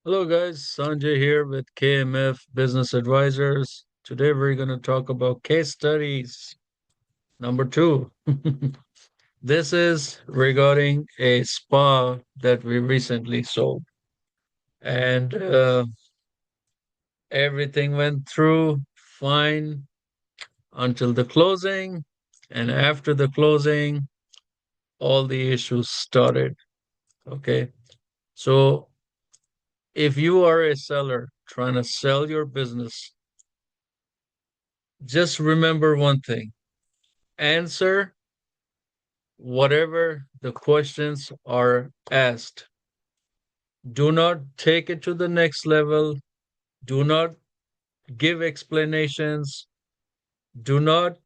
Hello, guys. Sanjay here with KMF Business Advisors. Today, we're going to talk about case studies. Number two. This is regarding a spa that we recently sold, and everything went through fine until the closing. And after the closing, all the issues started. Okay. So, if you are a seller trying to sell your business, just remember one thing: answer whatever the questions are asked. Do not take it to the next level. Do not give explanations. Do not.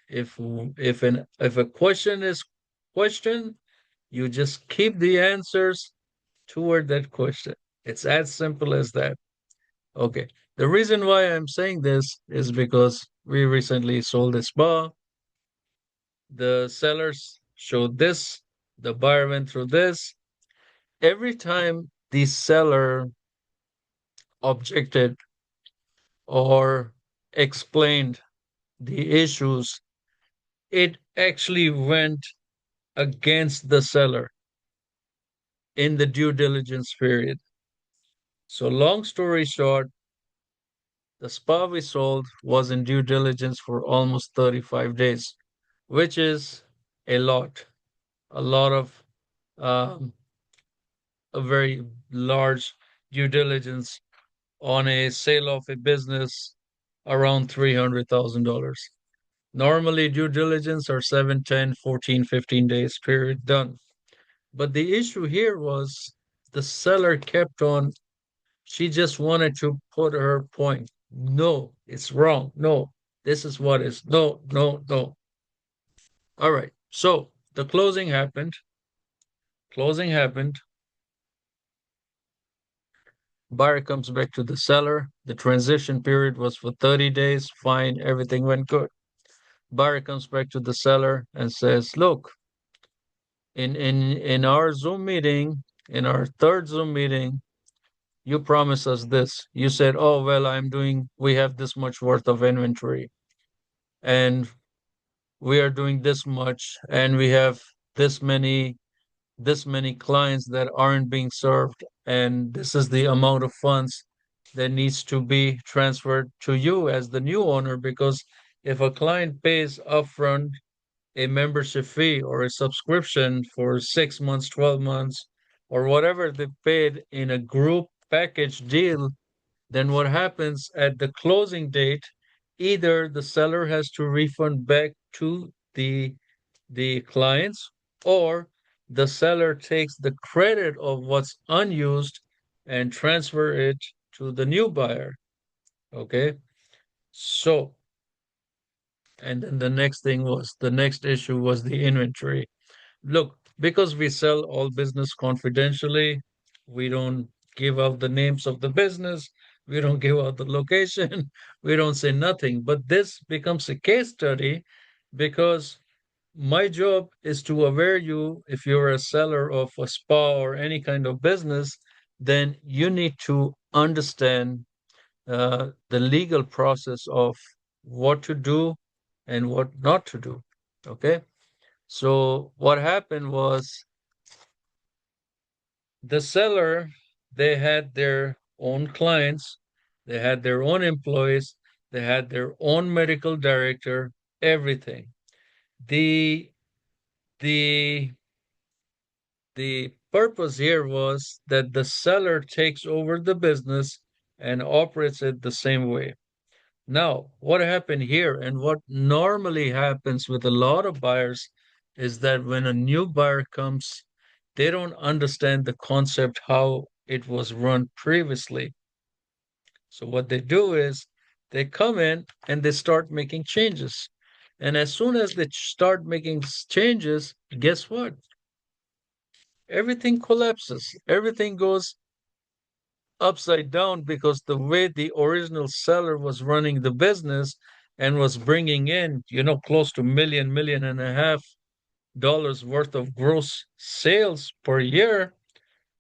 If a question is questioned, you just keep the answers toward that question. It's as simple as that. Okay. The reason why I'm saying this is because we recently sold a spa. The sellers showed this, the buyer went through this. Every time the seller objected or explained the issues, it actually went against the seller in the due diligence period. So, long story short, the spa we sold was in due diligence for almost 35 days, which is a lot, a lot of um, a very large due diligence on a sale of a business around $300,000. Normally, due diligence are 7, 10, 14, 15 days period done. But the issue here was the seller kept on, she just wanted to put her point. No, it's wrong. No, this is what is. No, no, no. All right. So the closing happened. Closing happened. Buyer comes back to the seller. The transition period was for 30 days. Fine. Everything went good. Buyer comes back to the seller and says, look, in our Zoom meeting, in our third Zoom meeting, you promised us this. You said, oh, well, we have this much worth of inventory and we are doing this much and we have this many this many clients that aren't being served, and this is the amount of funds that needs to be transferred to you as the new owner. Because if a client pays upfront a membership fee or a subscription for 6 months, 12 months, or whatever they paid in a group package deal, then what happens at the closing date? Either the seller has to refund back to the clients, or the seller takes the credit of what's unused and transfer it to the new buyer. Okay. So, and then the next issue was the inventory. Look, because we sell all business confidentially, we don't give out the names of the business, we don't give out the location, we don't say nothing. But this becomes a case study because my job is to aware you. If you're a seller of a spa or any kind of business, then you need to understand the legal process of what to do and what not to do. Okay. So what happened was the seller, they had their own clients, they had their own employees, they had their own medical director, everything. The the the purpose here was that the seller takes over the business and operates it the same way. Now, what happened here and what normally happens with a lot of buyers is that when a new buyer comes, they don't understand the concept how it was run previously. So what they do is they come in and they start making changes. And as soon as they start making changes, guess what? Everything collapses. Everything goes upside down because the way the original seller was running the business and was bringing in, close to million and a half dollars worth of gross sales per year,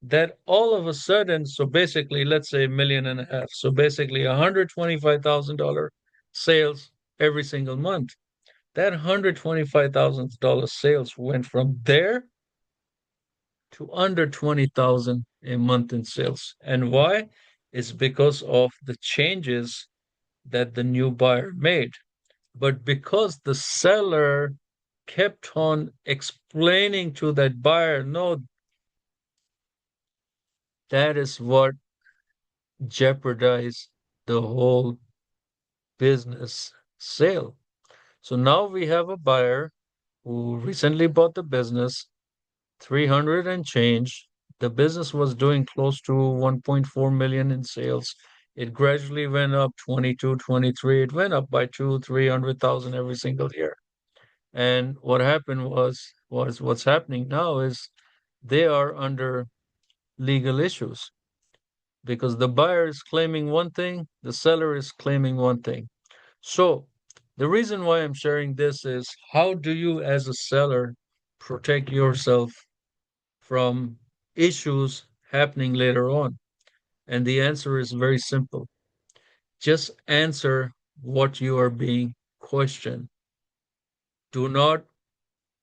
that all of a sudden, so basically, let's say 1.5 million. So basically, $125,000 sales every single month. That $125,000 sales went from there to under 20,000 a month in sales. And why? It's because of the changes that the new buyer made. But because the seller kept on explaining to that buyer, no, that is what jeopardized the whole business sale. So now we have a buyer who recently bought the business, 300 and change. The business was doing close to 1.4 million in sales. It gradually went up 22, 23. It went up by 300,000 every single year. And what happened was what's happening now is they are under legal issues because the buyer is claiming one thing, the seller is claiming one thing. So the reason why I'm sharing this is how do you as a seller protect yourself from issues happening later on? And the answer is very simple. Just answer what you are being questioned. Do not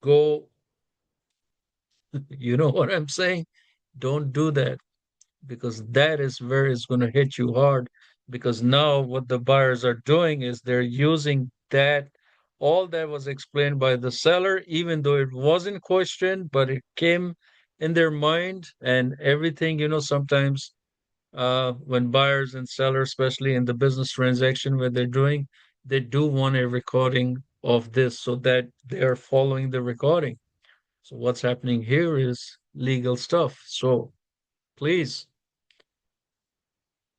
go, you know what I'm saying? Don't do that because that is where it's going to hit you hard. Because now what the buyers are doing is they're using that, all that was explained by the seller, even though it wasn't questioned, but it came in their mind and everything, sometimes when buyers and sellers, especially in the business transaction where they're doing, they do want a recording of this so that they are following the recording. So what's happening here is legal stuff. So please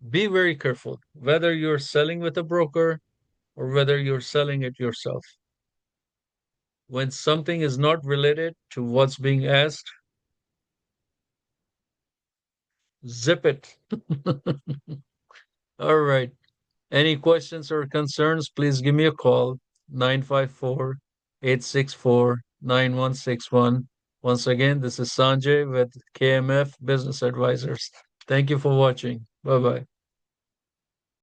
be very careful whether you're selling with a broker or whether you're selling it yourself. When something is not related to what's being asked, zip it. All right. Any questions or concerns, please give me a call, 954-864-9161. Once again, this is Sanjay with KMF Business Advisors. Thank you for watching. Bye bye.